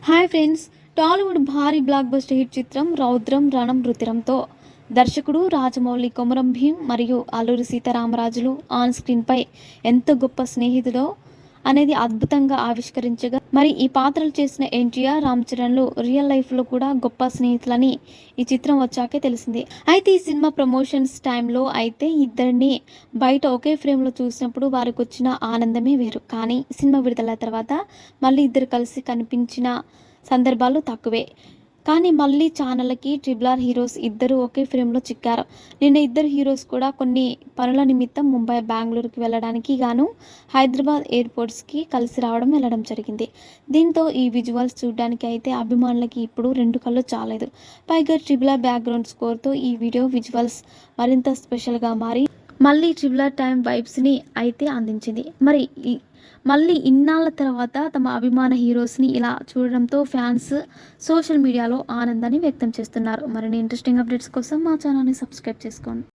Hi friends, Tollywood భారీ block buster hit చిత్రం రౌద్రం రణం రుతిరంతో దర్శకుడు రాజమౌళి కొమరం భీం మరియు అల్లూరి సీతారామరాజులు ఆన్ స్క్రీన్పై ఎంత గొప్ప స్నేహితుడో అనేది అద్భుతంగా ఆవిష్కరించగా, మరి ఈ పాత్రలు చేసిన ఎన్టీఆర్, రామ్ చరణ్లు రియల్ లైఫ్లో కూడా గొప్ప స్నేహితులని ఈ చిత్రం వచ్చాకే తెలిసింది. అయితే ఈ సినిమా ప్రమోషన్స్ టైంలో అయితే ఇద్దరిని బయట ఒకే ఫ్రేమ్లో చూసినప్పుడు వారికి వచ్చిన ఆనందమే వేరు. కానీ సినిమా విడుదల తర్వాత మళ్ళీ ఇద్దరు కలిసి కనిపించిన సందర్భాలు తక్కువే. కానీ మళ్ళీ ఛానళ్ళకి RRR హీరోస్ ఇద్దరు ఒకే ఫ్రేమ్లో చిక్కారు. నిన్న ఇద్దరు హీరోస్ కూడా కొన్ని పనుల నిమిత్తం ముంబై, బెంగళూరుకి వెళ్ళడానికి గాను హైదరాబాద్ ఎయిర్పోర్ట్స్కి కలిసి వెళ్ళడం జరిగింది. దీంతో ఈ విజువల్స్ చూడడానికి అయితే అభిమానులకి ఇప్పుడు రెండు కళ్ళు చాలేదు. పైగా RRR బ్యాక్గ్రౌండ్ స్కోర్తో ఈ వీడియో విజువల్స్ మరింత స్పెషల్గా మారి మళ్ళీ RRR టైం వైబ్స్ని అయితే అందించింది. మళ్ళీ ఇన్నాళ్ళ తర్వాత తమ అభిమాన హీరోస్ని ఇలా చూడడంతో ఫ్యాన్స్ సోషల్ మీడియాలో ఆనందాన్ని వ్యక్తం చేస్తున్నారు. మరిన్ని ఇంట్రెస్టింగ్ అప్డేట్స్ కోసం మా ఛానల్ని సబ్స్క్రైబ్ చేసుకోండి.